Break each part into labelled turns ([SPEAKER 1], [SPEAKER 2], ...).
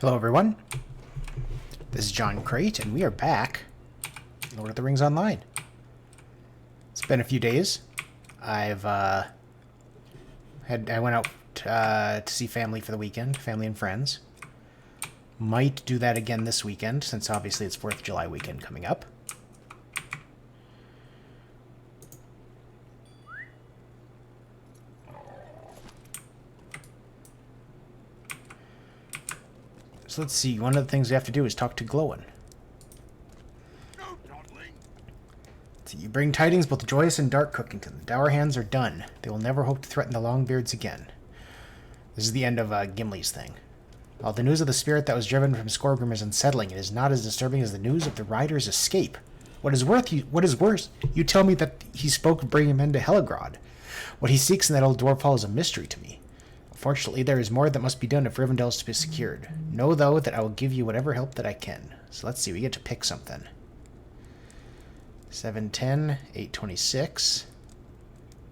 [SPEAKER 1] Hello everyone, this is John Crate, and we are back in Lord of the Rings Online. It's been a few days. I went out to see family for the weekend, family and friends. Might do that again this weekend, since obviously it's 4th of July weekend coming up. So let's see, one of the things we have to do is talk to Glowin. So you bring tidings both joyous and dark, Cookington. The Dour Hands are done. They will never hope to threaten the Longbeards again. This is the end of Gimli's thing. While the news of the spirit that was driven from Skorgrim is unsettling, it is not as disturbing as the news of the rider's escape. What is worse, you tell me that he spoke of bringing him into Helagrod. What he seeks in that old dwarf hall is a mystery to me. Fortunately, there is more that must be done if Rivendell is to be secured. Know, though, that I will give you whatever help that I can. So let's see, we get to pick something. 710, 826,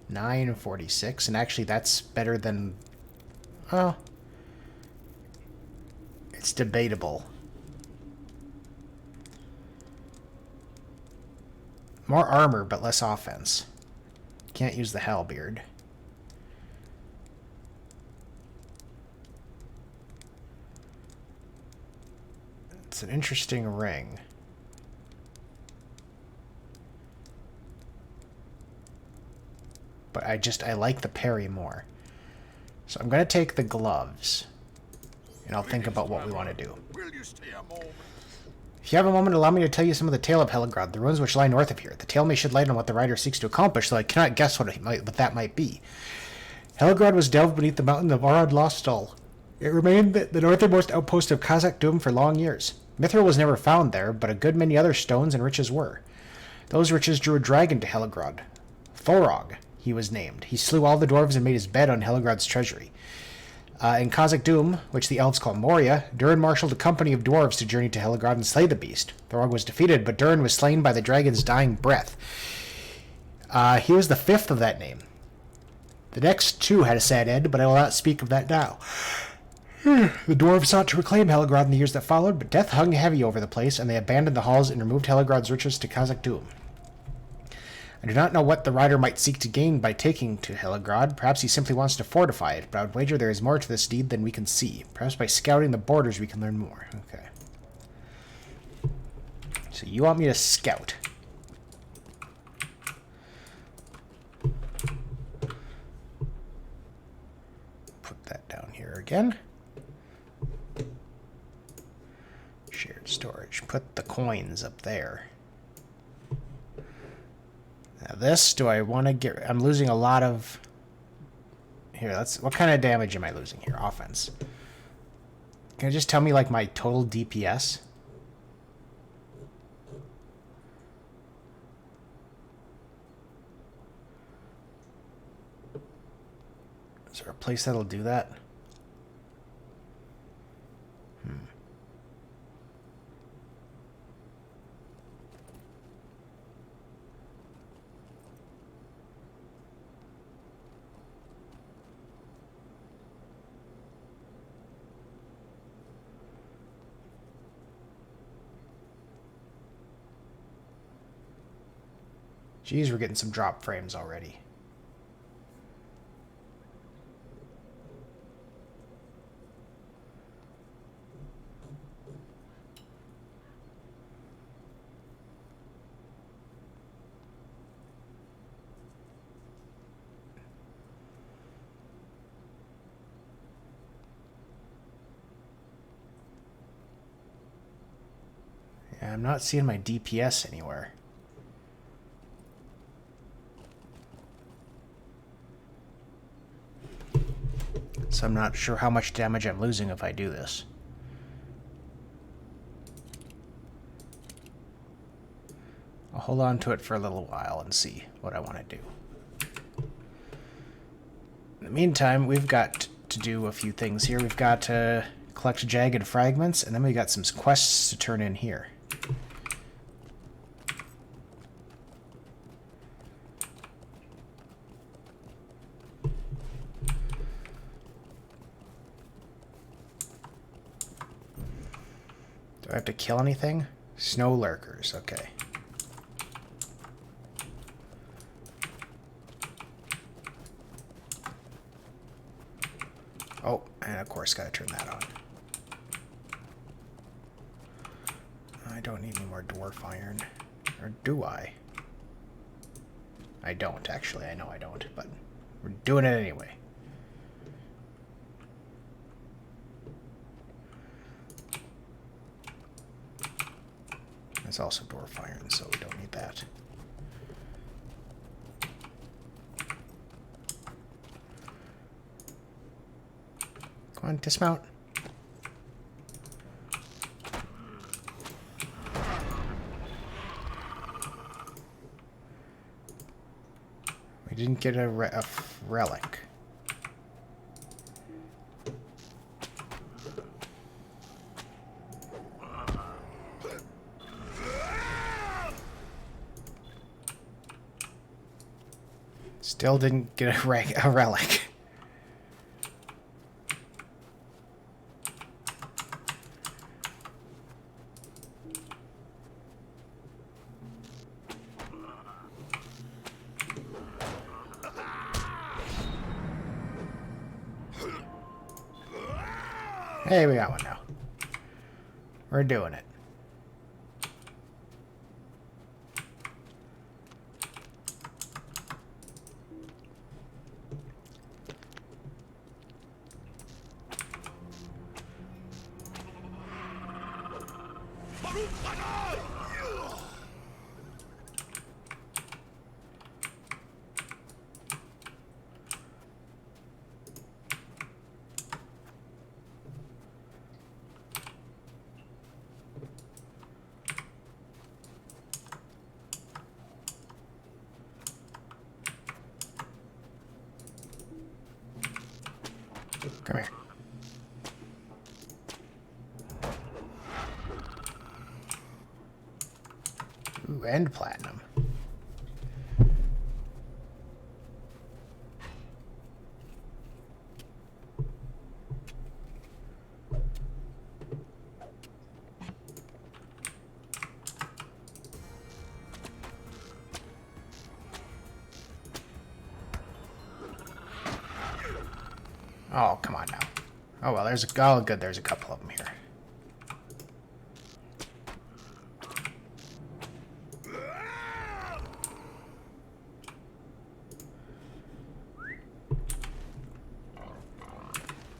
[SPEAKER 1] 946, and actually that's better than... Oh. It's debatable. More armor, but less offense. Can't use the halberd. It's an interesting ring. But I like the parry more. So I'm going to take the gloves. And I'll think about what we want to do. If you have a moment, allow me to tell you some of the tale of Helagrod, the ruins which lie north of here. The tale may shed light on what the writer seeks to accomplish, though I cannot guess what that might be. Helagrod was delved beneath the mountain of Arad Lostal. It remained the northernmost outpost of Khazak Dûm for long years. Mithril was never found there, but a good many other stones and riches were. Those riches drew a dragon to Helagrod. Thorog, he was named. He slew all the dwarves and made his bed on Helagrod's treasury. In Khazak Dûm, which the elves call Moria, Durin marshaled a company of dwarves to journey to Helagrod and slay the beast. Thorog was defeated, but Durin was slain by the dragon's dying breath. He was the fifth of that name. The next two had a sad end, but I will not speak of that now. The dwarves sought to reclaim Helagrod in the years that followed, but death hung heavy over the place, and they abandoned the halls and removed Helagrod's riches to Khazak Dûm. I do not know what the rider might seek to gain by taking to Helagrod. Perhaps he simply wants to fortify it, but I would wager there is more to this deed than we can see. Perhaps by scouting the borders we can learn more. Okay. So you want me to scout. Put that down here again. Shared storage. Put the coins up there. Now this, do I want to get... I'm losing a lot of... Here, what kind of damage am I losing here? Offense. Can you just tell me, like, my total DPS? Is there a place that'll do that? Geez, we're getting some drop frames already. Yeah, I'm not seeing my DPS anywhere. So I'm not sure how much damage I'm losing if I do this. I'll hold on to it for a little while and see what I want to do. In the meantime, we've got to do a few things here. We've got to collect jagged fragments, and then we got some quests to turn in here. I have to kill anything? Snow lurkers, okay. Oh, and of course gotta turn that on. I don't need any more dwarf iron. Or do I? I don't, actually. I know I don't, but we're doing it anyway. There's also dwarf iron, so we don't need that. Come on, dismount. We didn't get a relic. Still didn't get a relic. Hey, we got one now. We're doing it. Come here. Ooh, and platinum. Oh, come on now. Oh, well, there's a... Oh, good, there's a couple of them here.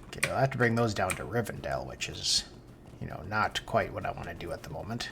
[SPEAKER 1] Okay, I'll have to bring those down to Rivendell, which is, you know, not quite what I want to do at the moment.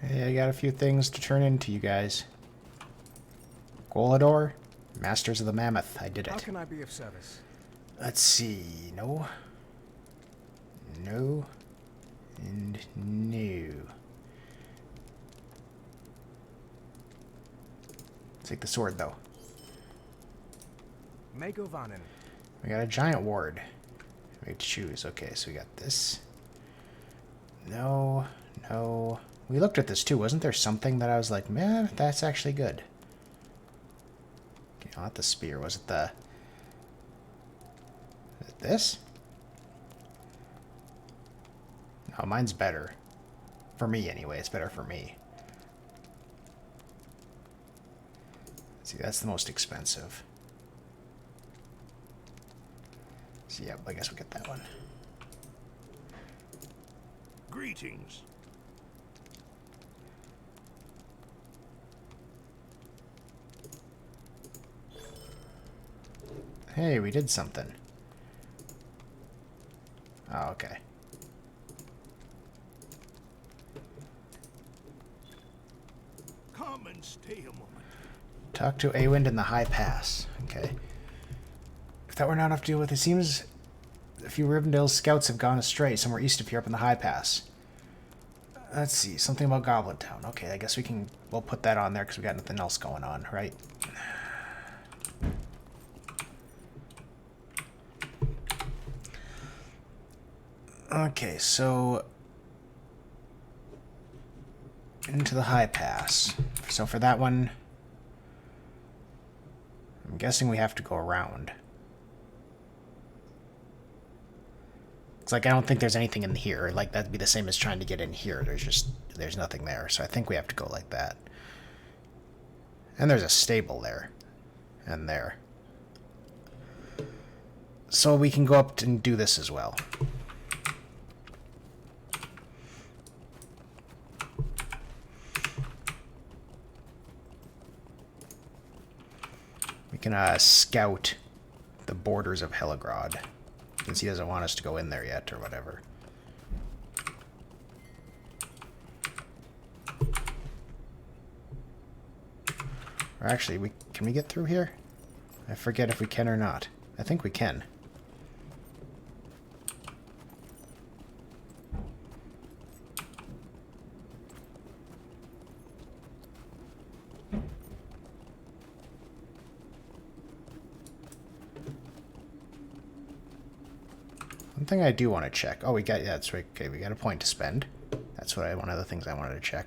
[SPEAKER 1] Hey, I got a few things to turn into, you guys. Golador, Masters of the Mammoth. I did it.
[SPEAKER 2] How can I be of service?
[SPEAKER 1] Let's see. No. No. And no. Take the sword, though.
[SPEAKER 2] Mago Vanin.
[SPEAKER 1] We got a giant ward. We have to choose. Okay, so we got this. No. No. We looked at this, too. Wasn't there something that I was like, man, that's actually good? Okay, not the spear. Was it the... Is it this? No, mine's better. For me, anyway. It's better for me. See, that's the most expensive. So, yeah, I guess we get that one.
[SPEAKER 3] Greetings.
[SPEAKER 1] Hey, we did something. Oh, okay.
[SPEAKER 3] Come and stay a moment.
[SPEAKER 1] Talk to Awind in the High Pass. Okay. If that were not enough to deal with, it seems a few Rivendell's scouts have gone astray somewhere east of here up in the High Pass. Let's see, something about Goblin Town. Okay, I guess we'll put that on there because we got nothing else going on, right? Okay, so into the High Pass. So for that one, I'm guessing we have to go around. It's like I don't think there's anything in here. Like that'd be the same as trying to get in here. There's nothing there. So I think we have to go like that. And there's a stable there. And there. So we can go up and do this as well. We can scout the borders of Heligrod. Since he doesn't want us to go in there yet, or whatever. Or actually, can we get through here? I forget if we can or not. I think we can. One thing I do want to check. Oh, yeah, that's right. Okay, we got a point to spend. That's one of the things I wanted to check.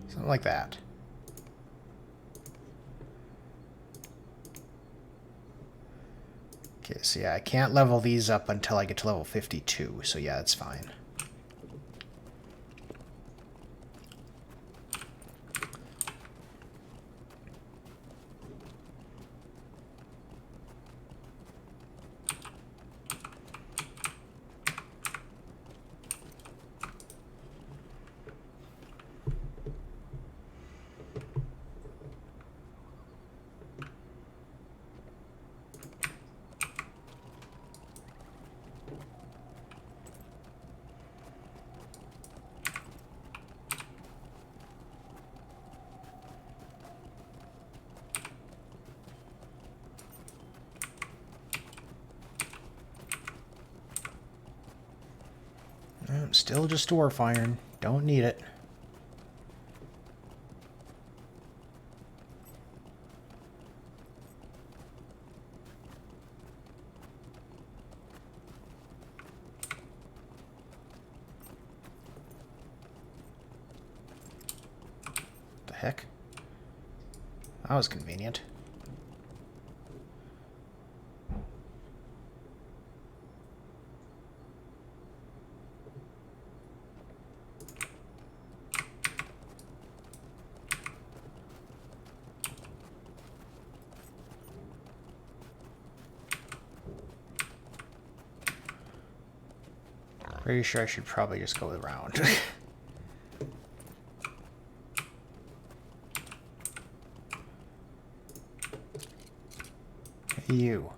[SPEAKER 1] Something like that. Okay, so yeah, I can't level these up until I get to level 52, so yeah, that's fine. Still just dwarf iron. Don't need it. The heck? That was convenient. Pretty sure I should probably just go around. You.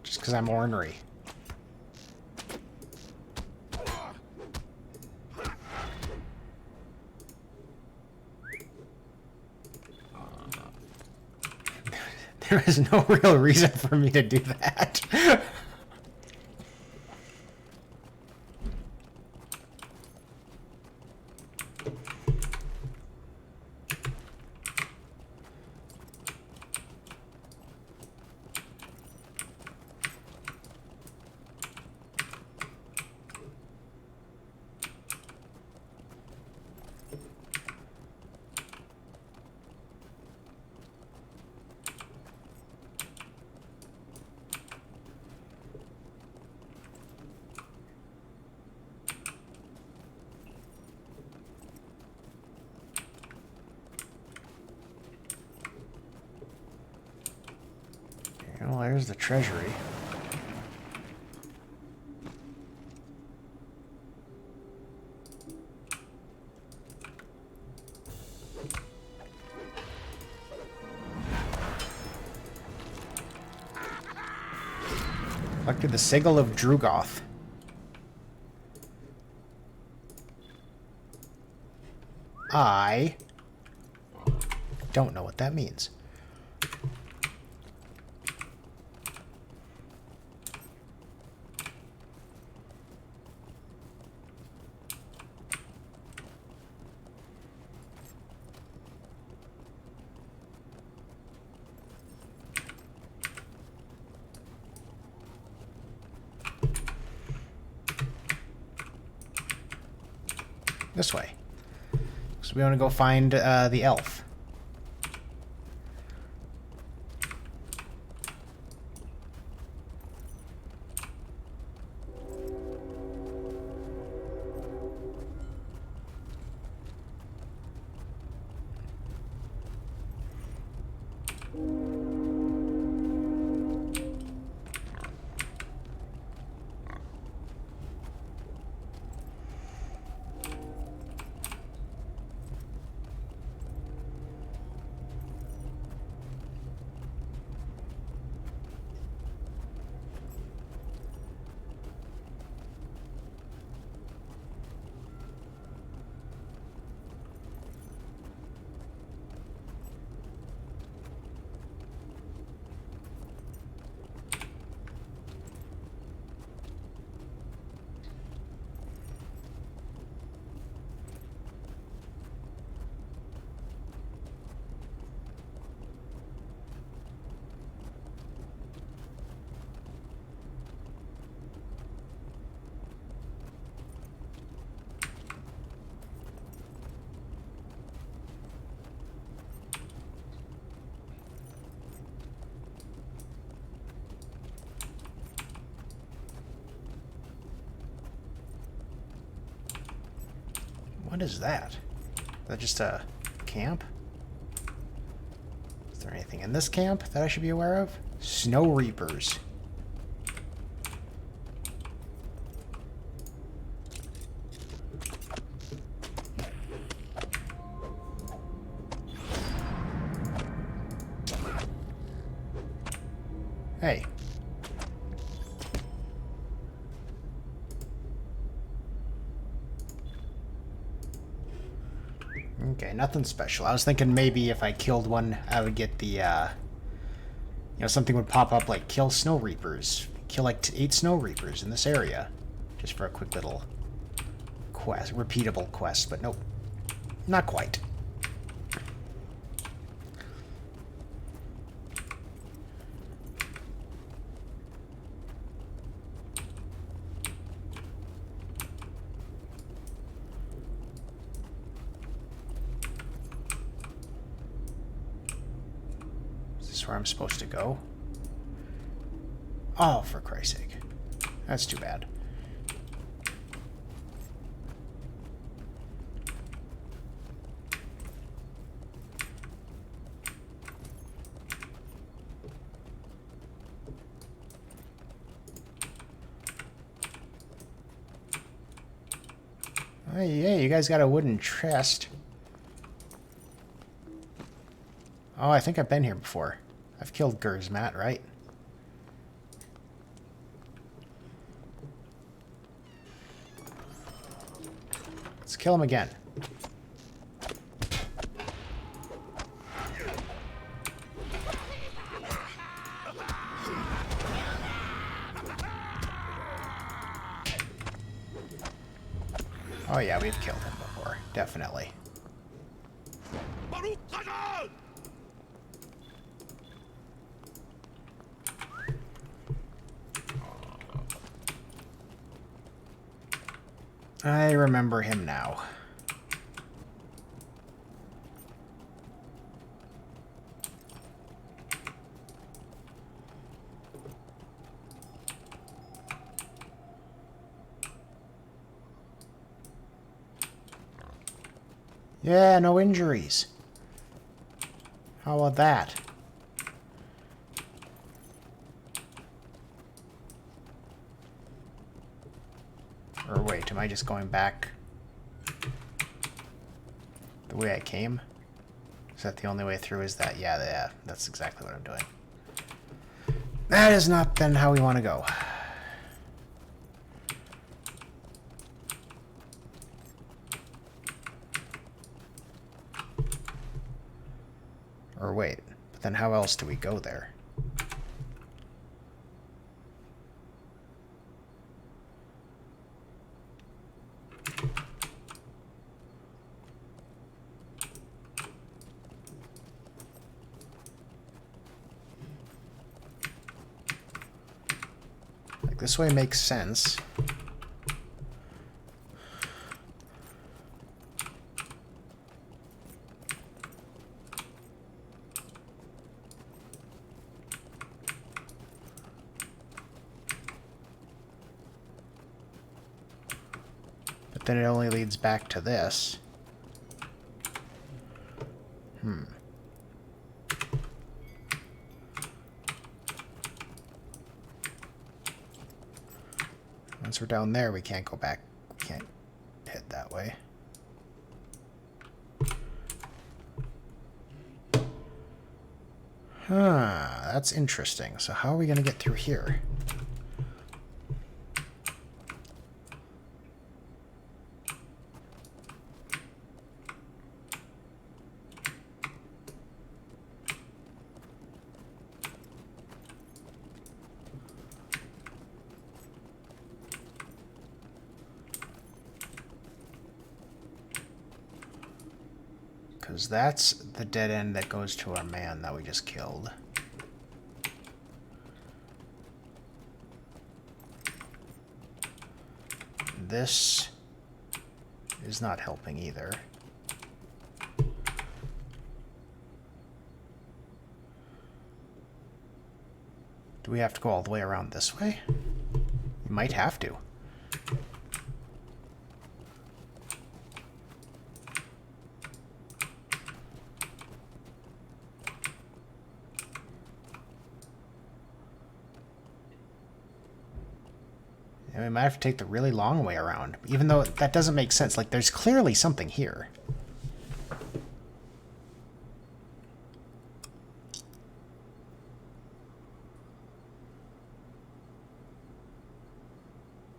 [SPEAKER 1] Just because I'm ornery. There is no real reason for me to do that. Well, there's the treasury. To the Sigil of Drugoth. I don't know what that means. This way. So we want to go find the elf. What is that? Is that just a camp? Is there anything in this camp that I should be aware of? Snow Reapers. Hey. Okay, nothing special. I was thinking maybe if I killed one, I would get the, you know, something would pop up like kill Snow Reapers. Kill like 8 Snow Reapers in this area. Just for a quick little quest, repeatable quest, but nope. Not quite. Where I'm supposed to go. Oh, for Christ's sake. That's too bad. Hey, you guys got a wooden chest. Oh, I think I've been here before. I've killed Gersmat, right? Let's kill him again. Oh yeah, we've killed him before. Definitely. I remember him now. Yeah, no injuries. How about that? Or wait, am I just going back the way I came? Is that the only way through? Is that? Yeah, that's exactly what I'm doing. That is not then how we want to go. Or wait, but then how else do we go there? Like, this way makes sense. But then it only leads back to this. Once we're down there, we can't go back. We can't head that way. Huh, that's interesting. So how are we going to get through here? Because that's the dead end that goes to our man that we just killed. This is not helping either. Do we have to go all the way around this way? We might have to. And we might have to take the really long way around, even though that doesn't make sense. Like, there's clearly something here.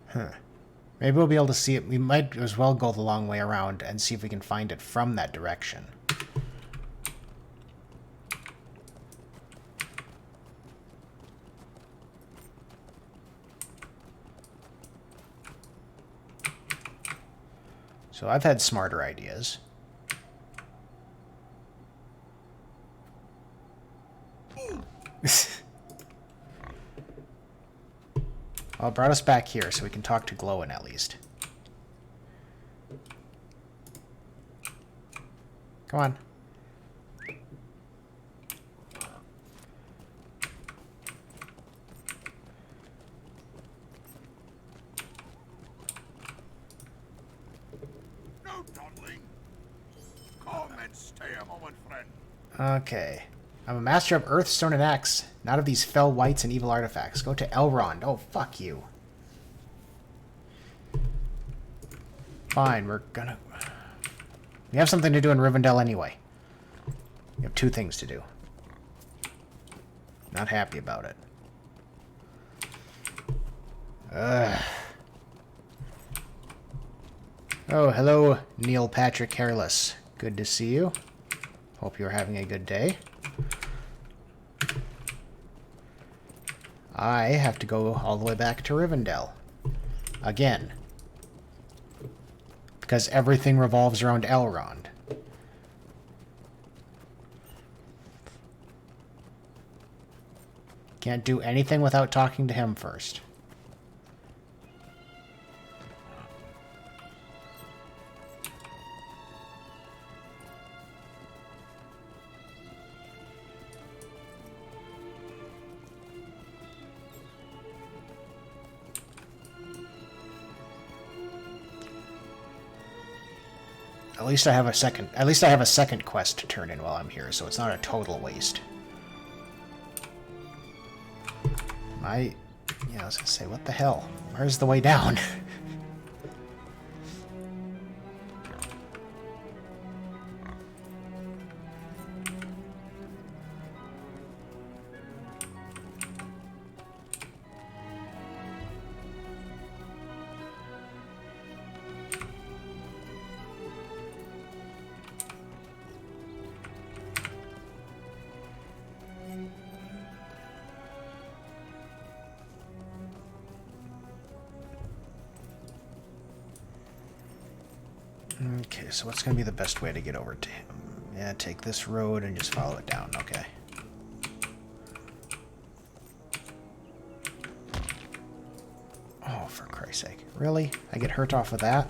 [SPEAKER 1] Huh. Maybe we'll be able to see it. We might as well go the long way around and see if we can find it from that direction. So I've had smarter ideas. Well, it brought us back here, so we can talk to Glowin at least. Come on.
[SPEAKER 3] No dawdling. Come and stay a moment, friend.
[SPEAKER 1] Okay. I'm a master of earth, stone, and axe, not of these fell wights and evil artifacts. Go to Elrond. Oh, fuck you. Fine, we're gonna... We have something to do in Rivendell anyway. We have 2 things to do. Not happy about it. Ugh. Oh, hello, Neil Patrick Hairless. Good to see you. Hope you're having a good day. I have to go all the way back to Rivendell. Again. Because everything revolves around Elrond. Can't do anything without talking to him first. At least I have a second quest to turn in while I'm here, so it's not a total waste. I was gonna say, what the hell? Where's the way down? Okay, so what's going to be the best way to get over to him? Yeah, take this road and just follow it down. Okay. Oh, for Christ's sake. Really? I get hurt off of that?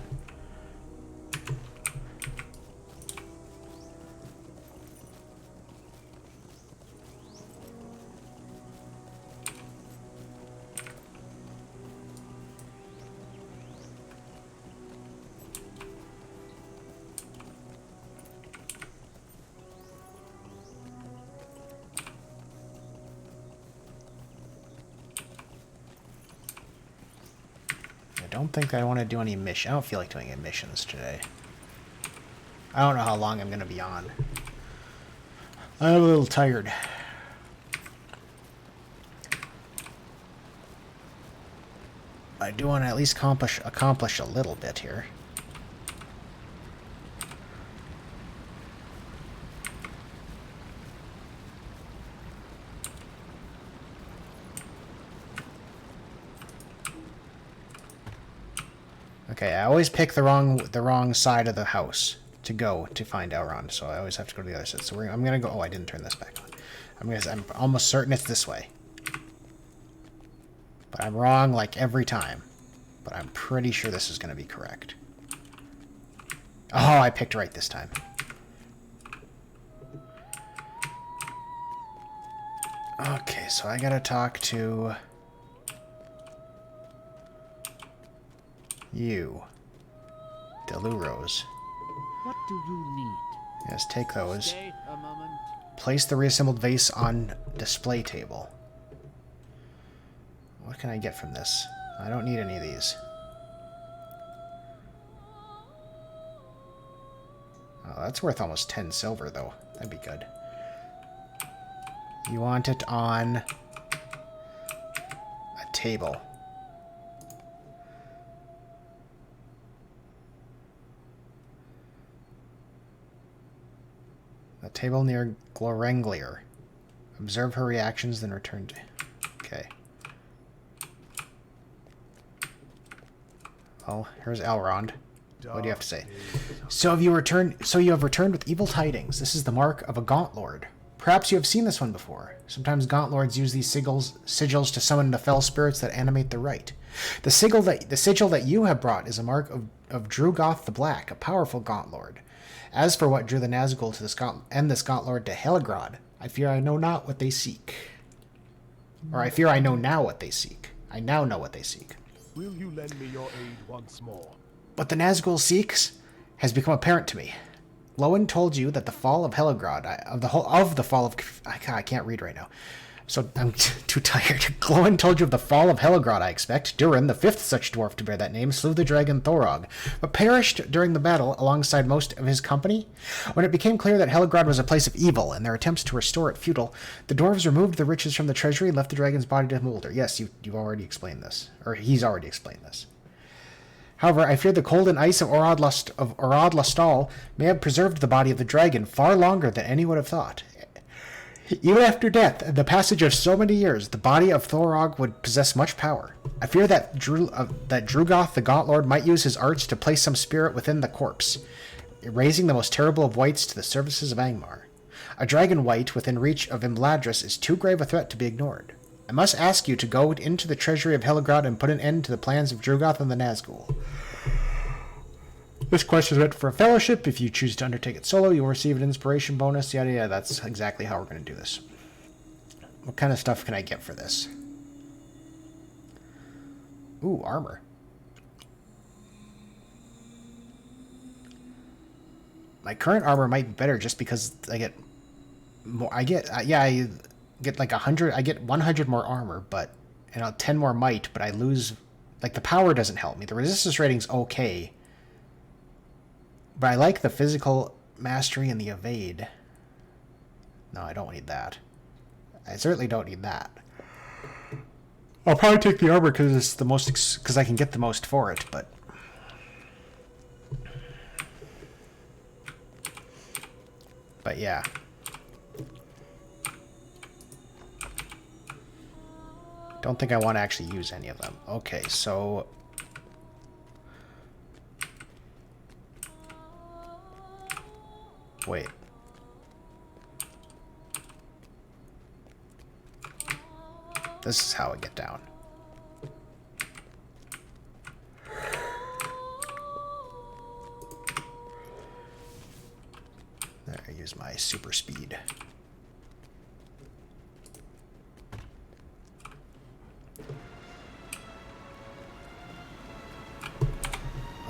[SPEAKER 1] I don't think I want to do any mission. I don't feel like doing any missions today. I don't know how long I'm going to be on. I'm a little tired. I do want to at least accomplish a little bit here. Okay, I always pick the wrong side of the house to go to find Elrond, so I always have to go to the other side. So I'm gonna go. Oh, I didn't turn this back on. I'm almost certain it's this way, but I'm wrong like every time. But I'm pretty sure this is gonna be correct. Oh, I picked right this time. Okay, so I gotta talk to you, Deluros.
[SPEAKER 2] What do you need?
[SPEAKER 1] Yes, take those.
[SPEAKER 2] Stay a moment.
[SPEAKER 1] Place the reassembled vase on display table. What can I get from this? I don't need any of these. Oh, that's worth almost 10 silver, though. That'd be good. You want it on a table. A table near Glorenglir. Observe her reactions, then return to... Okay. Well, here's Elrond. What do you have to say? So have returned with evil tidings. This is the mark of a Gaunt Lord. Perhaps you have seen this one before. Sometimes Gaunt Lords use these sigils to summon the fell spirits that animate the rite. The sigil that you have brought is a mark of Drugoth the Black, a powerful Gaunt Lord. As for what drew the Nazgul to this Gaunt Lord to Helegrod, I fear I know not what they seek. Or I fear I know now what they seek. I now know what they seek.
[SPEAKER 4] Will you lend me your aid once more?
[SPEAKER 1] What the Nazgul seeks has become apparent to me. Lowen told you that the fall of Helegrod, I can't read right now. So I'm too tired. Glóin told you of the fall of Helegrod, I expect. Durin, the fifth such dwarf to bear that name, slew the dragon Thorog, but perished during the battle alongside most of his company. When it became clear that Helegrod was a place of evil, and their attempts to restore it futile, the dwarves removed the riches from the treasury and left the dragon's body to molder. Yes, you've already explained this. Or he's already explained this. However, I fear the cold and ice of Orad Lastal may have preserved the body of the dragon far longer than any would have thought. Even after death and the passage of so many years, the body of Thorog would possess much power. I fear that Drugoth the Gaunt Lord might use his arts to place some spirit within the corpse, raising the most terrible of wights to the services of Angmar. A dragon wight within reach of Imladris is too grave a threat to be ignored. I must ask you to go into the treasury of Helegrod and put an end to the plans of Drugoth and the Nazgul. This quest is meant for a fellowship. If you choose to undertake it solo, you'll receive an inspiration bonus. Yada yada. That's exactly how we're going to do this. What kind of stuff can I get for this? Ooh, armor. My current armor might be better just because I get more. I get like 100. I get 100 more armor, but 10 more might. But I lose. Like the power doesn't help me. The resistance rating's okay. But I like the physical mastery and the evade. No, I don't need that. I certainly don't need that. I'll probably take the armor because it's the most, because I can get the most for it. But yeah. Don't think I want to actually use any of them. Okay, so Wait. This is how I get down. There, I use my super speed.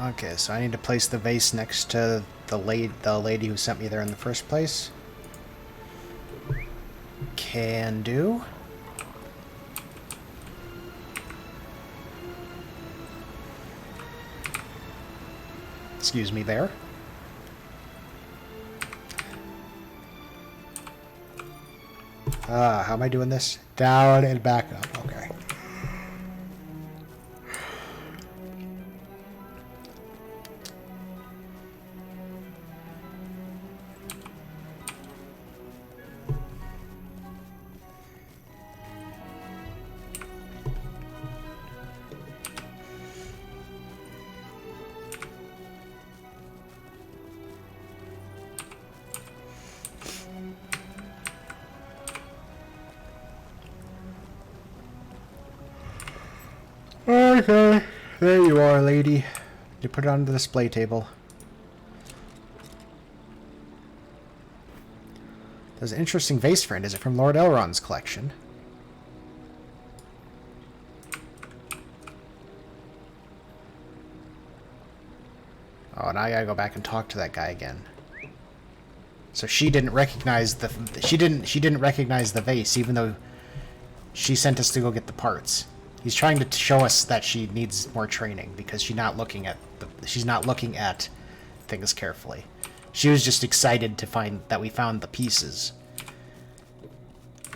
[SPEAKER 1] Okay, so I need to place the vase next to the lady who sent me there in the first place. Can do. Excuse me there. How am I doing this? Down and back up. Okay. Okay, there you are, lady. You put it on the display table. There's an interesting vase, friend. Is it from Lord Elrond's collection? Oh, now I gotta go back and talk to that guy again. So she didn't recognize the she didn't recognize the vase, even though she sent us to go get the parts. He's trying to show us that she needs more training because she's not looking at things carefully. She was just excited to find that we found the pieces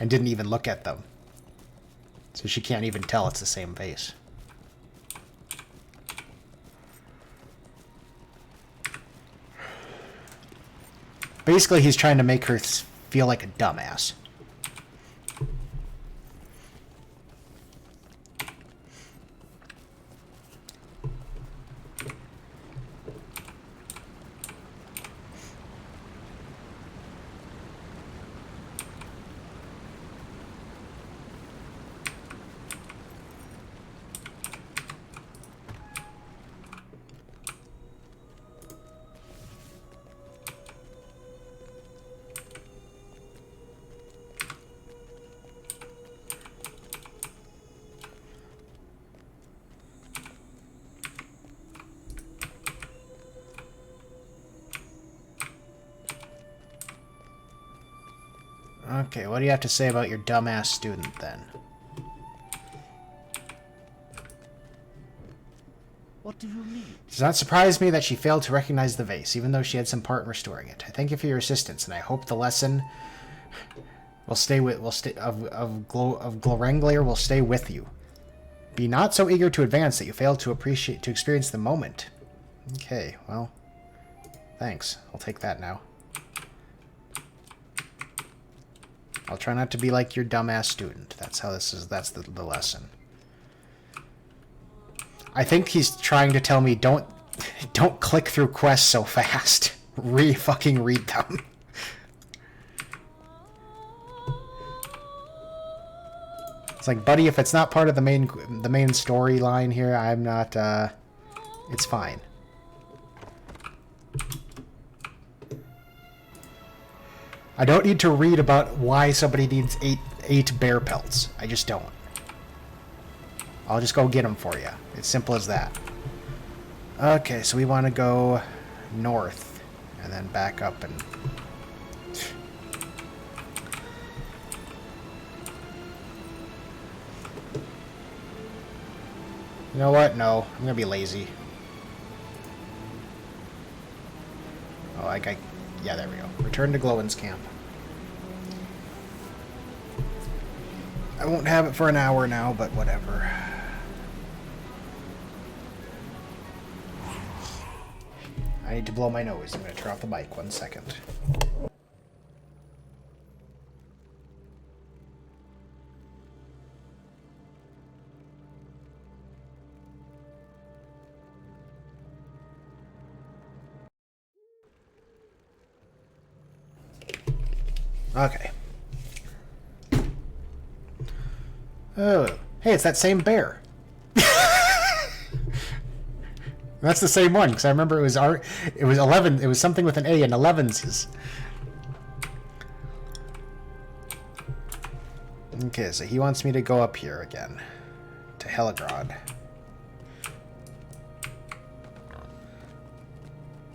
[SPEAKER 1] and didn't even look at them. So she can't even tell it's the same vase. Basically, he's trying to make her feel like a dumbass. Okay, what do you have to say about your dumbass student, then?
[SPEAKER 2] What do you need?
[SPEAKER 1] It does not surprise me that she failed to recognize the vase, even though she had some part in restoring it. I thank you for your assistance, and I hope the lesson of Glorenglir will stay with you. Be not so eager to advance that you fail to experience the moment. Okay, well, thanks. I'll take that now. I'll try not to be like your dumbass student. That's how this is. That's the lesson. I think he's trying to tell me don't click through quests so fast. Fucking read them. It's like, buddy, if it's not part of the main storyline here, I'm not. It's fine. I don't need to read about why somebody needs eight bear pelts. I just don't. I'll just go get them for you. It's simple as that. Okay, so we want to go north and then back up and... You know what? No, I'm gonna be lazy. Oh, yeah, there we go. Return to Glowin's camp. I won't have it for an hour now, but whatever. I need to blow my nose. I'm going to turn off the mic 1 second. Okay. Oh, hey, it's that same bear. That's the same one, because I remember it was 11. It was something with an A and 11s. Okay, so he wants me to go up here again to Heligrod.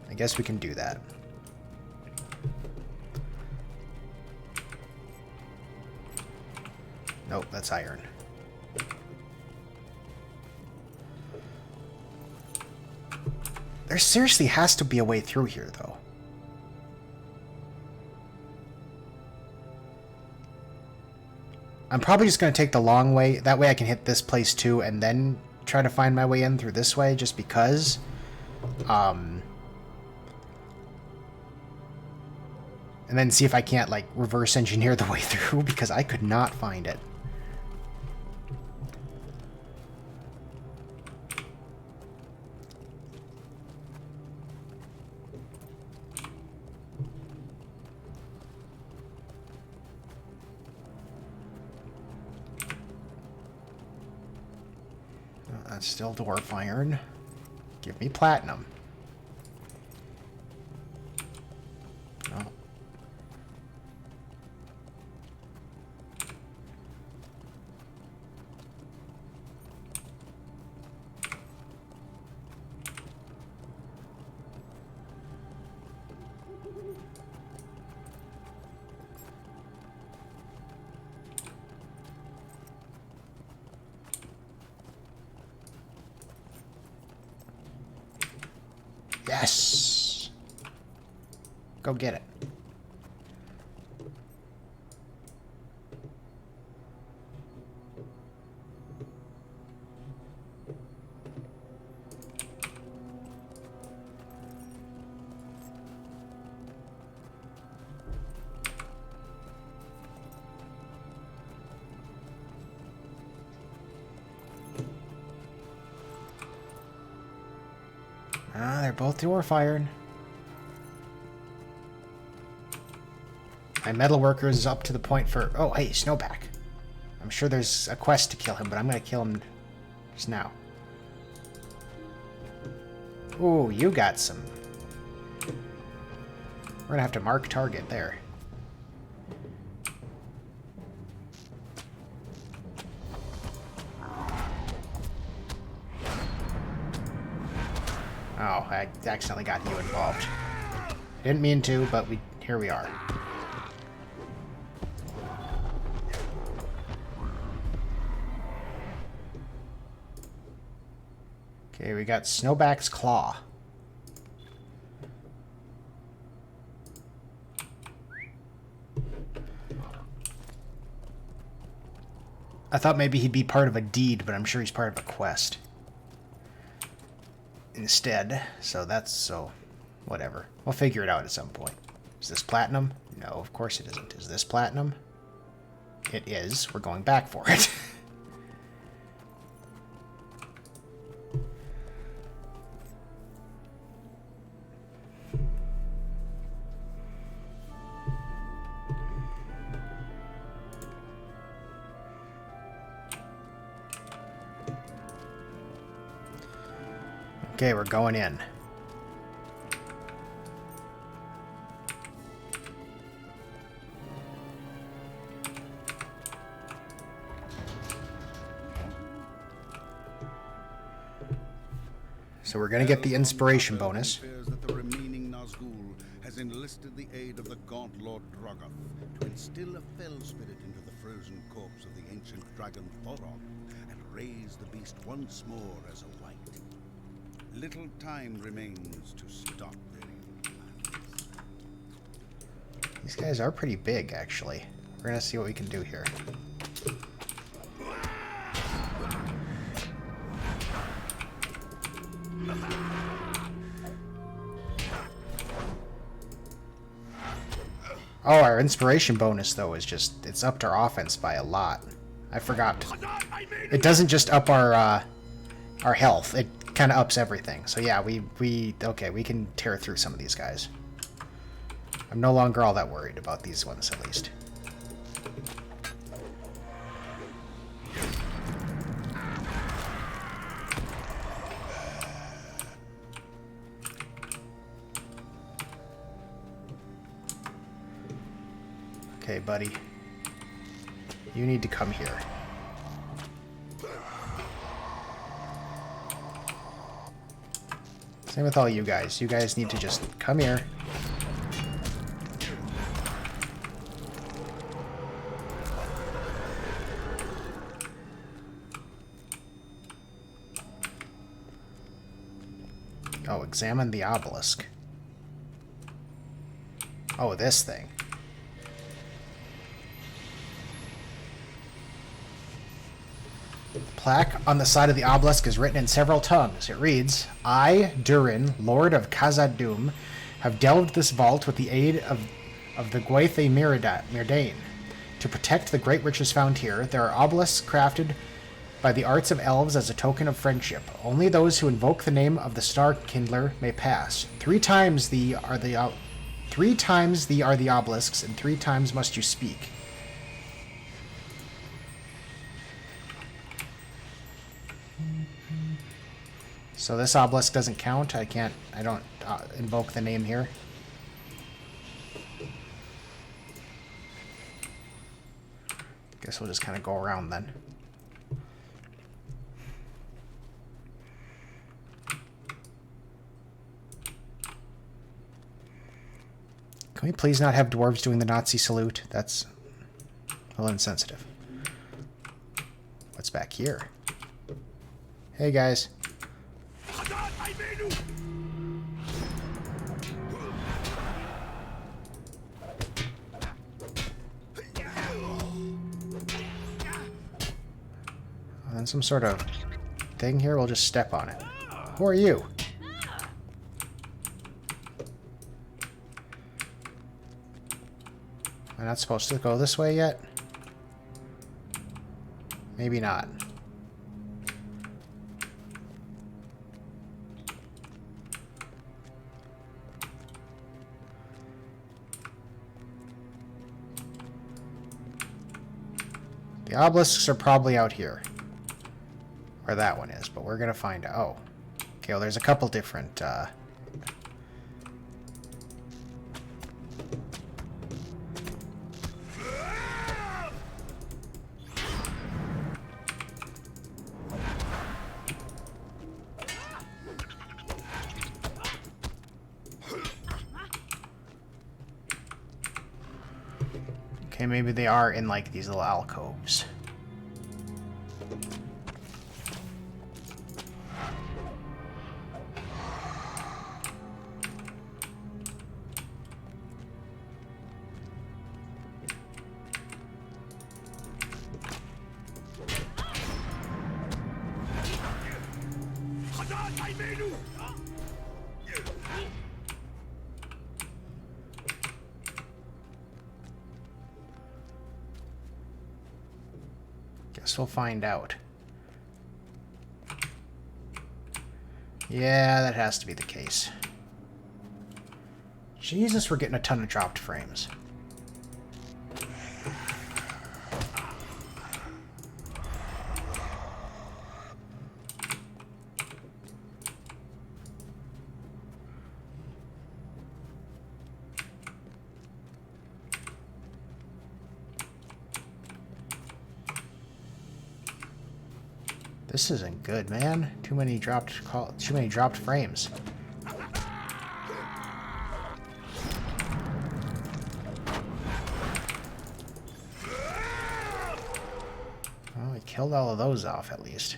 [SPEAKER 1] I guess we can do that. Nope, that's iron. There seriously has to be a way through here, though. I'm probably just going to take the long way. That way I can hit this place too, and then try to find my way in through this way, just because. And then see if I can't, like, reverse engineer the way through, because I could not find it. That's still dwarf iron. Give me platinum. No. Yes! Go get it. Ah, they're both dwarf iron. My metal worker is up to the point for... Oh, hey, Snowback. I'm sure there's a quest to kill him, but I'm going to kill him just now. Ooh, you got some... We're going to have to mark target there. Oh, I accidentally got you involved. Didn't mean to, but here we are. Okay, we got Snowback's Claw. I thought maybe he'd be part of a deed, but I'm sure he's part of a quest instead, so whatever. We'll figure it out at some point. Is this platinum? No, of course it isn't. Is this platinum? It is. We're going back for it. Okay, we're going in. So we're going to get the inspiration bonus.
[SPEAKER 3] That the remaining Nazgul has enlisted the aid of the Gaunt Lord Drogoth to instill a fell spirit into the frozen corpse of the ancient dragon Thoron and raise the beast once more as a wight. Little time remains to stop their plans.
[SPEAKER 1] These guys are pretty big, actually. We're going to see what we can do here. Oh, our inspiration bonus, though, is just... It's upped our offense by a lot. I forgot. It doesn't just up our health. It kind of ups everything. So, yeah, okay, we can tear through some of these guys. I'm no longer all that worried about these ones, at least. Okay, buddy. You need to come here. Same with all you guys. You guys need to just come here. Oh, examine the obelisk. Oh, this thing. The plaque on the side of the obelisk is written in several tongues. It reads, I, Durin, Lord of Khazad-dûm, have delved this vault with the aid of the Gwaithé Myrdain. To protect the great riches found here, there are obelisks crafted by the arts of elves as a token of friendship. Only those who invoke the name of the Star Kindler may pass. Three times the are the obelisks, and 3 times must you speak. So this obelisk doesn't count. I don't invoke the name here. Guess we'll just kind of go around then. Can we please not have dwarves doing the Nazi salute? That's a little insensitive. What's back here? Hey guys. And then some sort of thing here, we'll just step on it. Who are you? Am I not supposed to go this way yet? Maybe not. The obelisks are probably out here. Where that one is, but we're gonna find out. Oh. Okay, well there's a couple different, Okay, maybe they are in like these little alcoves. Guess we'll find out. Yeah, that has to be the case. Jesus, we're getting a ton of dropped frames. This isn't good, man. Too many dropped frames. Well, we killed all of those off at least.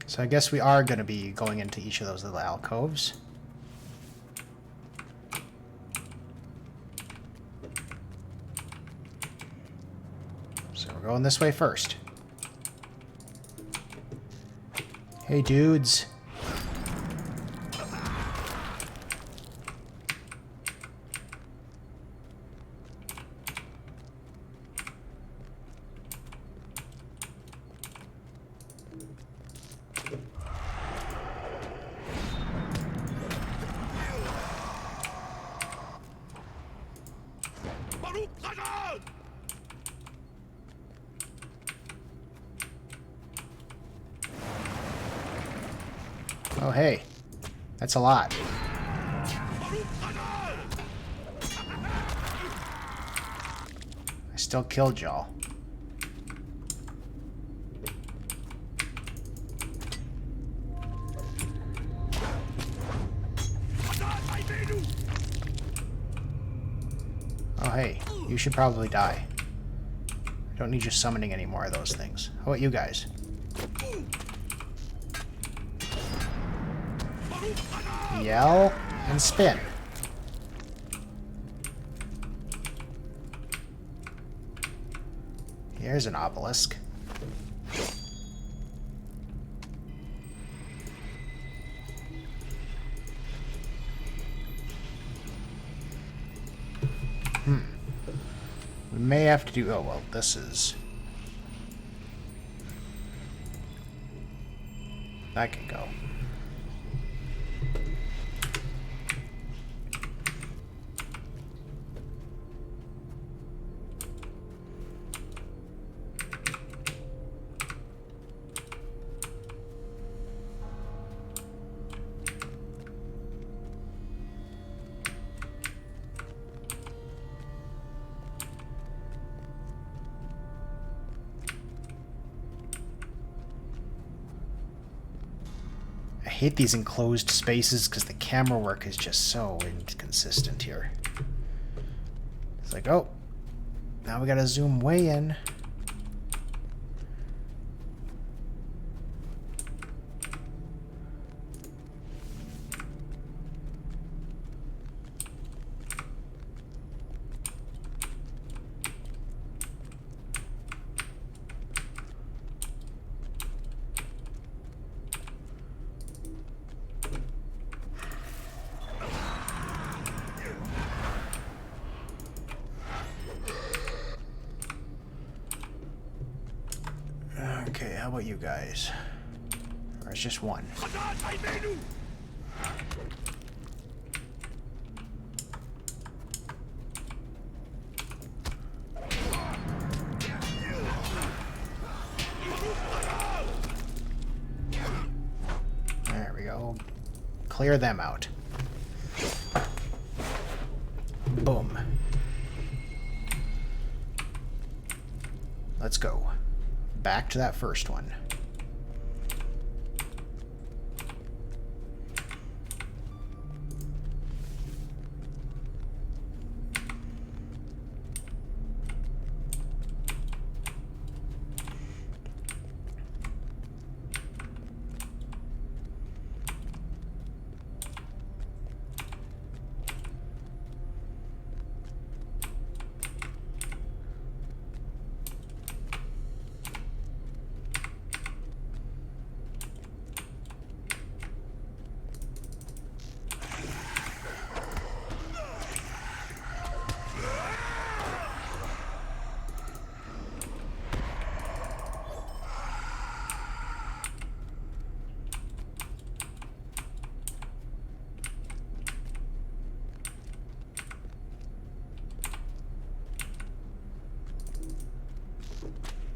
[SPEAKER 1] So I guess we are going to be going into each of those little alcoves. So we're going this way first. Hey, dudes. Oh, hey. That's a lot. I still killed y'all. Oh, hey. You should probably die. I don't need you summoning any more of those things. How about you guys? Yell and spin. Here's an obelisk. We may have to do... Oh, well, this is... That can go. I hate these enclosed spaces because the camera work is just so inconsistent here. It's like, oh, now we gotta zoom way in. Okay, how about you guys? Or it's just one. There we go. Clear them out. Boom. Let's go. Back to that first one.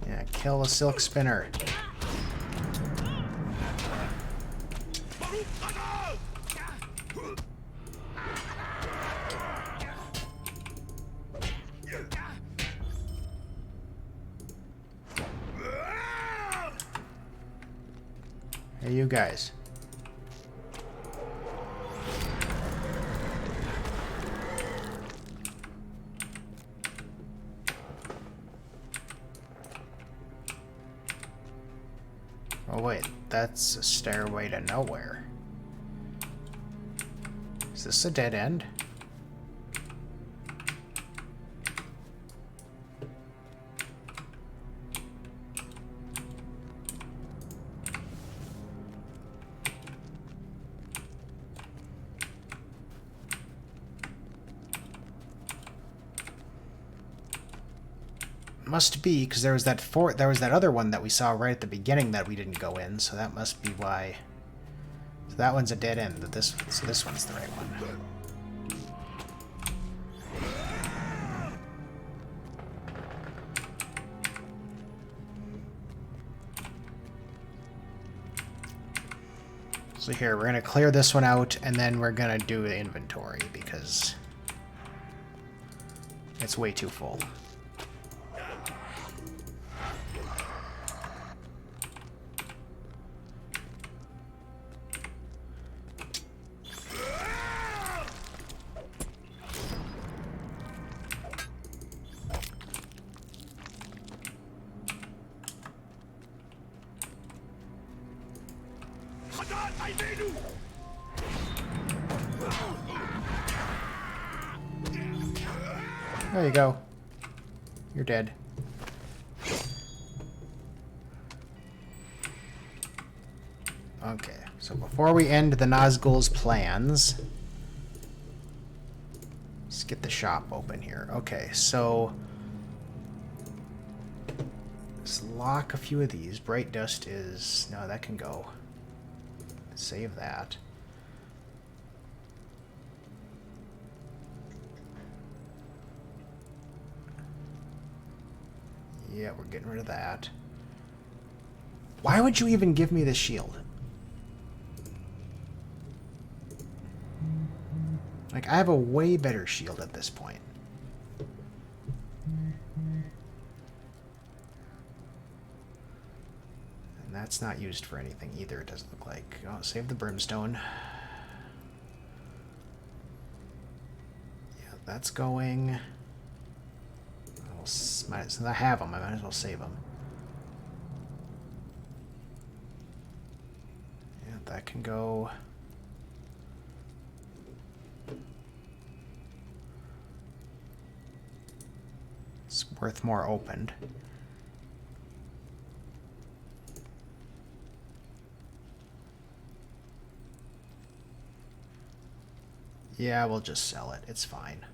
[SPEAKER 1] Yeah, kill the silk spinner. Hey, you guys. Oh wait, that's a stairway to nowhere. Is this a dead end? Must be, because there was that other one that we saw right at the beginning that we didn't go in, so that must be why. So that one's a dead end, but so this one's the right one. So here, we're going to clear this one out, and then we're going to do the inventory, because it's way too full. There you go. You're dead. Okay, so before we end the Nazgul's plans, let's get the shop open here. Okay, so let's lock a few of these. Bright dust is... no, that can go. Save that. Yeah, we're getting rid of that. Why would you even give me the shield? Like, I have a way better shield at this point. And that's not used for anything either, it doesn't look like. Oh, save the brimstone. Yeah, that's going... since I have them, I might as well save them. Yeah, that can go. It's worth more opened. Yeah, we'll just sell it. It's fine.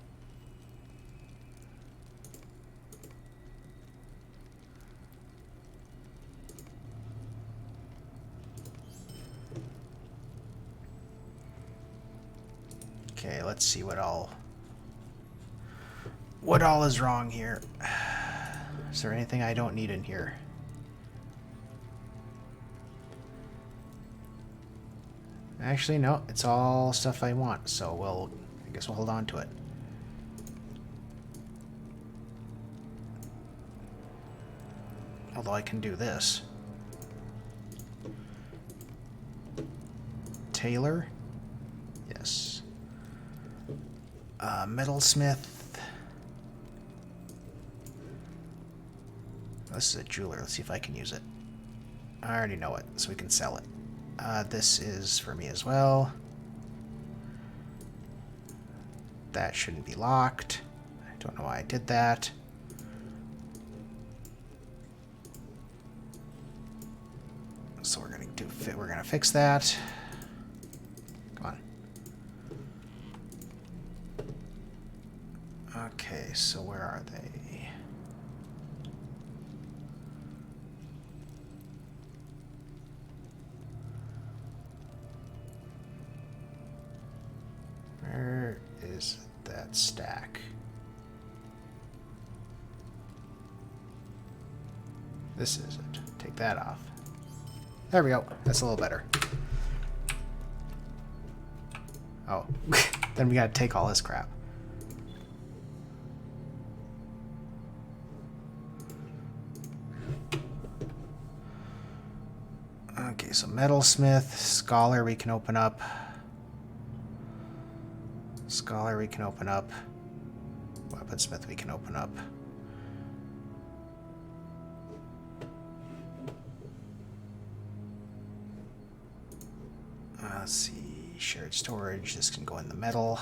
[SPEAKER 1] Okay, let's see what all is wrong here. Is there anything I don't need in here? Actually, no, it's all stuff I want, so I guess we'll hold on to it. Although I can do this. Tailor? Yes. Metalsmith. This is a jeweler. Let's see if I can use it. I already know it, so we can sell it. This is for me as well. That shouldn't be locked. I don't know why I did that. So we're gonna fix that. Come on. Okay, so where are they? Where is that stack? This is it. Take that off. There we go. That's a little better. Oh, then we gotta take all this crap. Okay, so Metalsmith, Scholar we can open up. Scholar we can open up. Weaponsmith we can open up. Let's see, shared storage, this can go in the metal.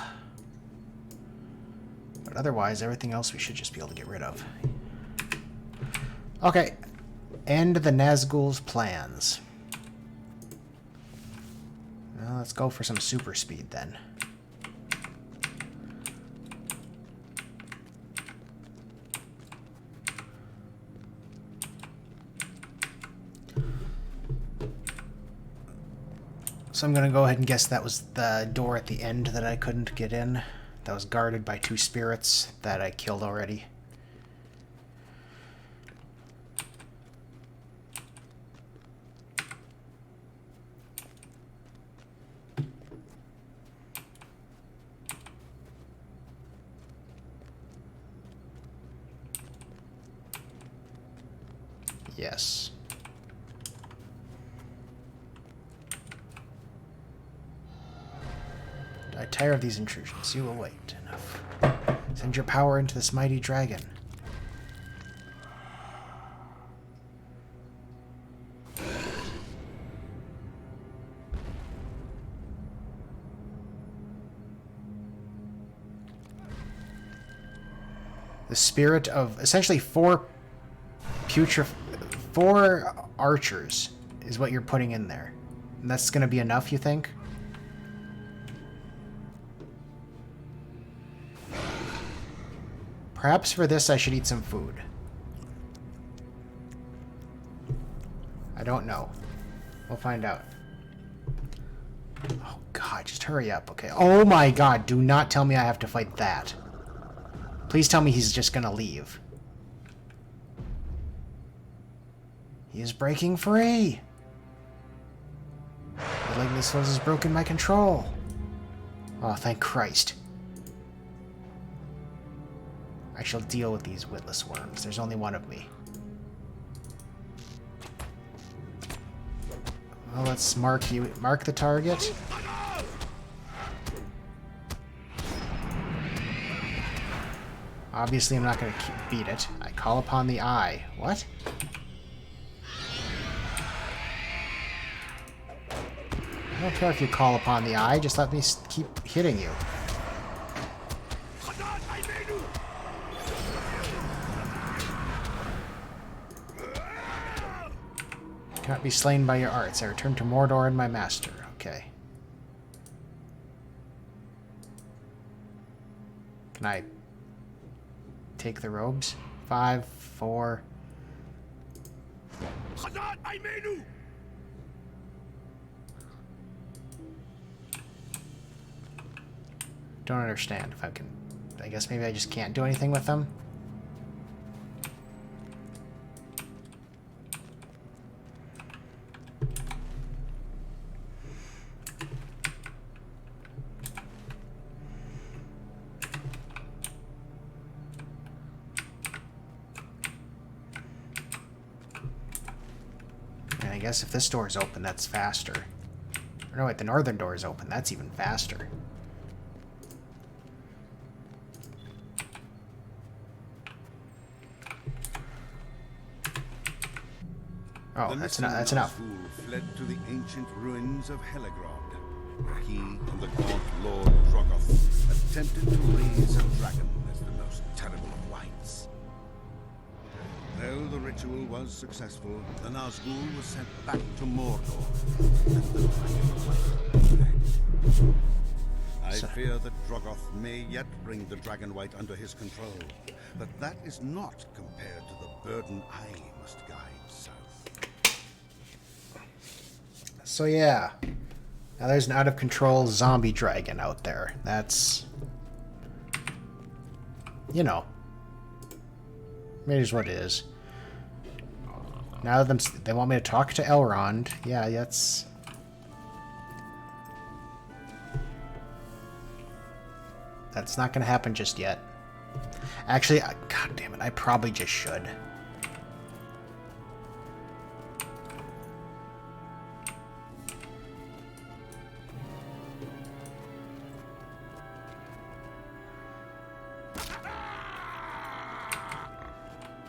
[SPEAKER 1] But otherwise, everything else we should just be able to get rid of. Okay, end the Nazgul's plans. Well, let's go for some super speed then. So I'm going to go ahead and guess that was the door at the end that I couldn't get in. That was guarded by two spirits that I killed already. Yes. I tire of these intrusions. You will wait. Enough. Send your power into this mighty dragon. The spirit of essentially four archers is what you're putting in there. And that's going to be enough, you think? Perhaps for this I should eat some food. I don't know. We'll find out. Oh god, just hurry up, okay. Oh my god, do not tell me I have to fight that. Please tell me he's just gonna leave. He is breaking free! The Legless Foes has broken my control. Oh, thank Christ. I shall deal with these witless worms. There's only one of me. Well, let's mark the target. Obviously, I'm not going to beat it. I call upon the eye. What? I don't care if you call upon the eye. Just let me keep hitting you. Cannot be slain by your arts. I return to Mordor and my master. Okay. Can I take the robes? 5, 4. Don't understand if I can. I guess maybe I just can't do anything with them. I guess if this door is open, that's faster. Or no, wait, the northern door is open. That's even faster. Oh, that's enough.
[SPEAKER 3] Nazgul fled to the ancient ruins of Helegrod, where he and the gaunt Lord Drogoth attempted to raise a dragon as the most terrible of wights. Though the ritual was successful, the Nazgul was sent back to Mordor, and the Dragon fled. I fear that Drogoth may yet bring the Dragon Wight under his control, but that is not compared to the burden I must guide south.
[SPEAKER 1] So yeah, now there's an out-of-control zombie dragon out there. That's, you know, it is what it is. Now they want me to talk to Elrond. Yeah, that's... That's not going to happen just yet. Actually, god damn it, I probably just should.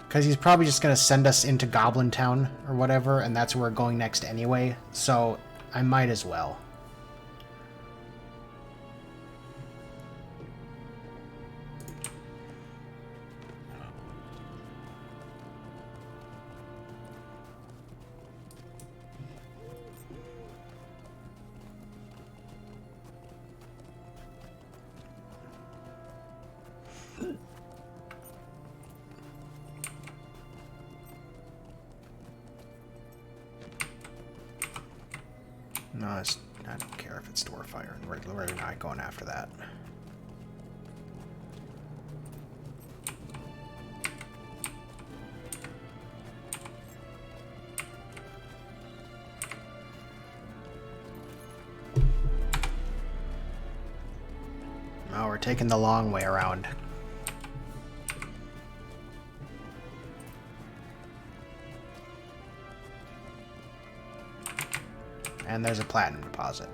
[SPEAKER 1] Because he's probably just going to send us into Goblin Town or whatever, and that's where we're going next anyway, so I might as well. No, I don't care if it's Dwarfire. We're not going after that. No, we're taking the long way around. And there's a platinum deposit.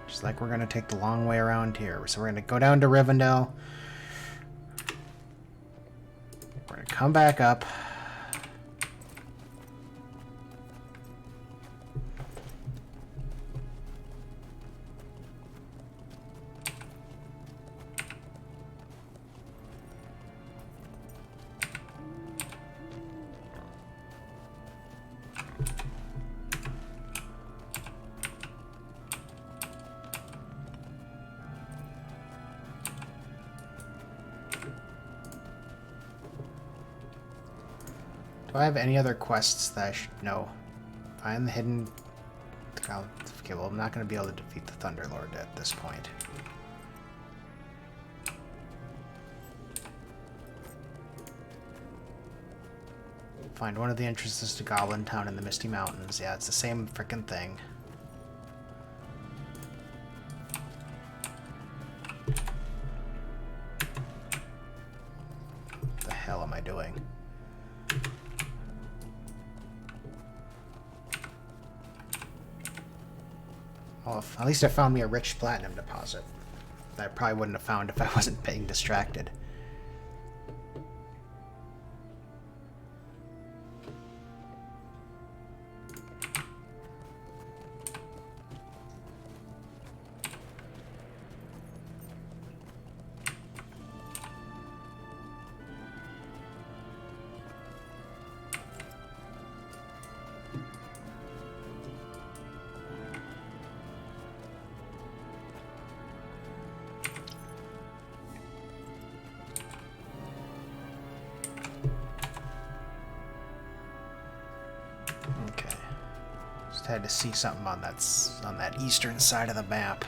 [SPEAKER 1] Just like we're going to take the long way around here. So we're going to go down to Rivendell. We're going to come back up. Do I have any other quests that I should know? Find the hidden... Okay, well, I'm not going to be able to defeat the Thunderlord at this point. Find one of the entrances to Goblin Town in the Misty Mountains. Yeah, it's the same frickin' thing. What the hell am I doing? Well, at least I found me a rich platinum deposit that I probably wouldn't have found if I wasn't being distracted. Had to see something on that eastern side of the map.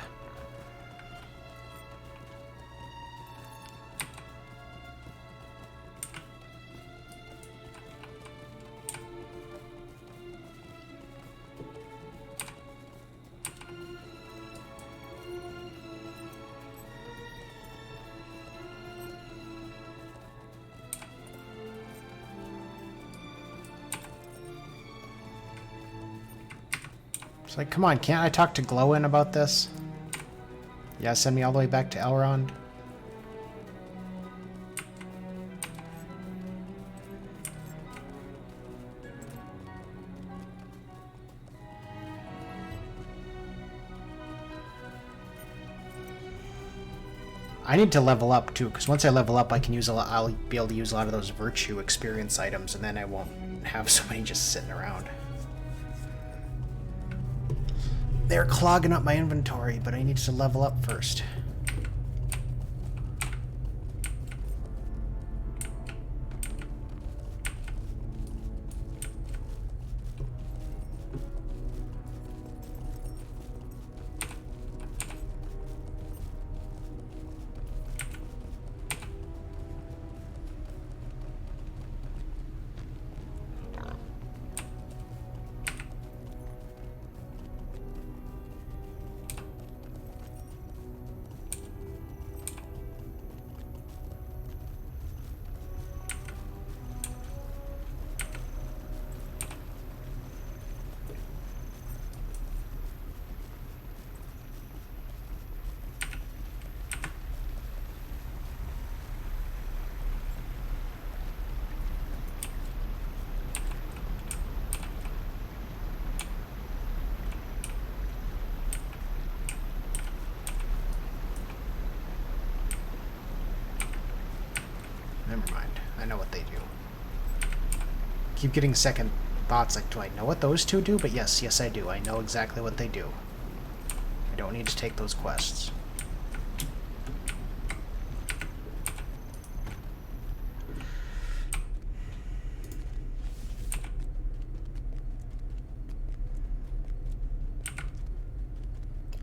[SPEAKER 1] It's like, come on, can't I talk to Glowin about this? Yeah, send me all the way back to Elrond. I need to level up too, because once I level up, I can use I'll be able to use a lot of those virtue experience items, and then I won't have so many just sitting around. They're clogging up my inventory, but I need to level up first. Never mind. I know what they do. Keep getting second thoughts like, do I know what those two do? But yes, I do. I know exactly what they do. I don't need to take those quests.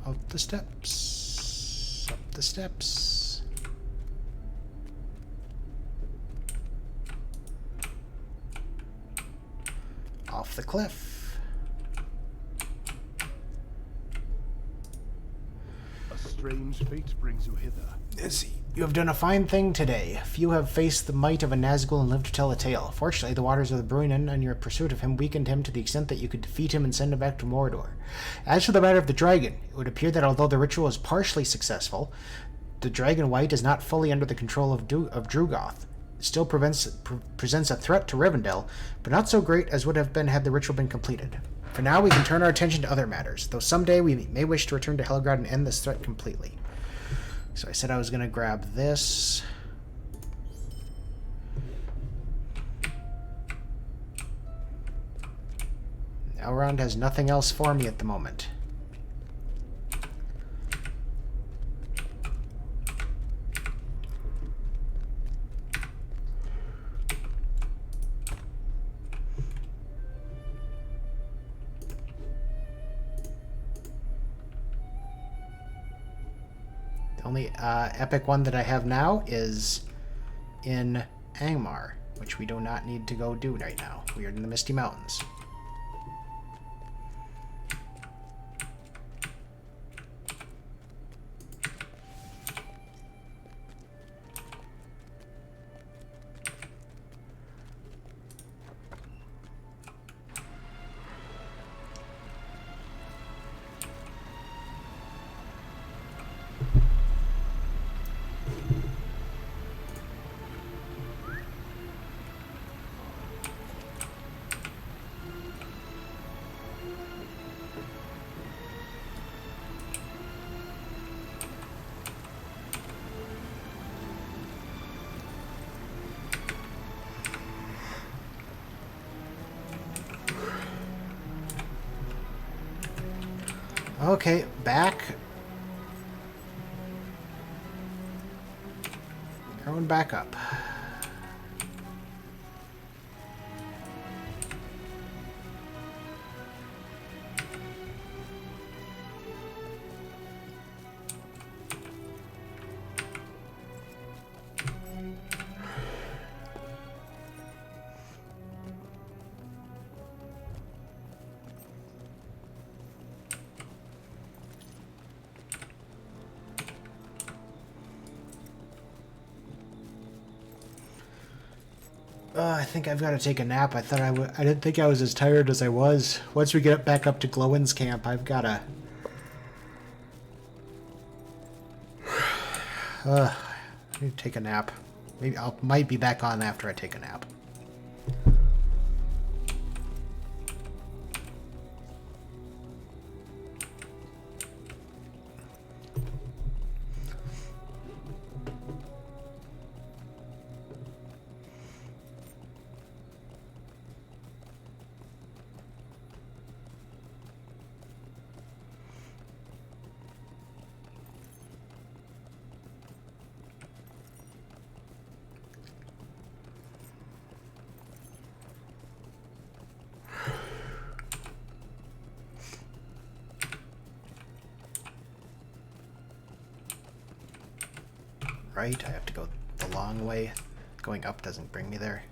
[SPEAKER 1] Up the steps. Up the steps. Off the cliff.
[SPEAKER 4] strange fate brings you hither?
[SPEAKER 1] You have done a fine thing today. Few have faced the might of a Nazgul and lived to tell the tale. Fortunately, the waters of the Bruinen and your pursuit of him weakened him to the extent that you could defeat him and send him back to Mordor. As for the matter of the dragon, it would appear that although the ritual is partially successful, the Dragon White is not fully under the control of Drugoth. It still presents a threat to Rivendell, but not so great as would have been had the ritual been completed. For now, we can turn our attention to other matters, though someday we may wish to return to Helgrad and end this threat completely. So I said I was going to grab this. Elrond has nothing else for me at the moment. The only epic one that I have now is in Angmar, which we do not need to go do right now. We are in the Misty Mountains. Okay, back. Going back up. I think I've got to take a nap. I thought I didn't think I was as tired as I was. Once we get back up to Glowin's camp, I've got to... I need to take a nap. Maybe might be back on after I take a nap. Right, I have to go the long way. Going up doesn't bring me there.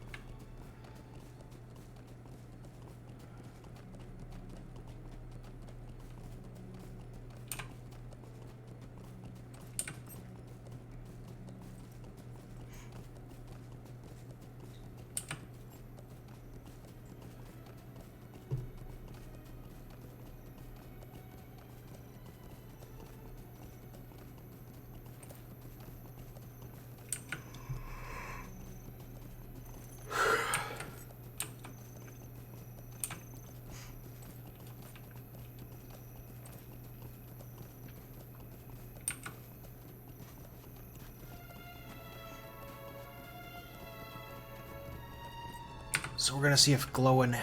[SPEAKER 1] So we're gonna see if Glowin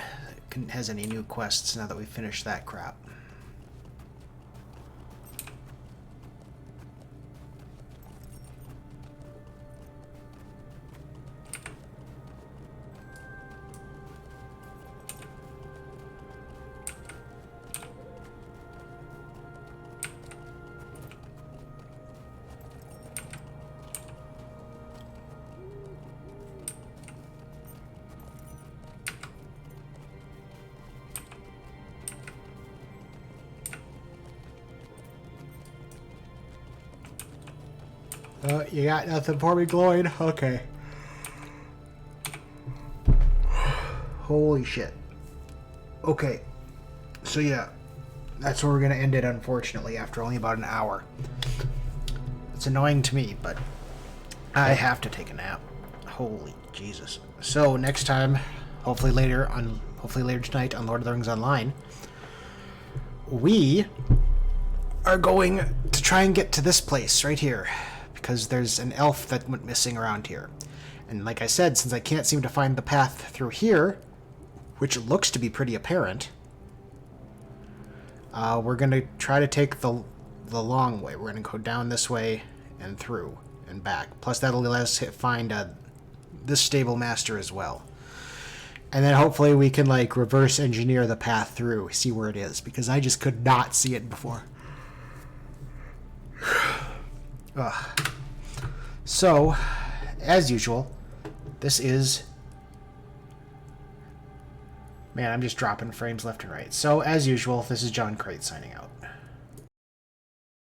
[SPEAKER 1] has any new quests now that we finished that crap. You got nothing for me, Gloin? Okay. Holy shit. Okay. So yeah, that's where we're gonna end it, unfortunately, after only about an hour. It's annoying to me, but I have to take a nap. Holy Jesus. So next time, hopefully later tonight on Lord of the Rings Online, we are going to try and get to this place right here, because there's an elf that went missing around here. And like I said, since I can't seem to find the path through here, which looks to be pretty apparent, we're going to try to take the long way. We're going to go down this way and through and back. Plus that'll let us find this stable master as well. And then hopefully we can like reverse engineer the path through, see where it is, because I just could not see it before. Ugh. So, as usual, this is... Man, I'm just dropping frames left and right. So, as usual, this is John Crate signing out.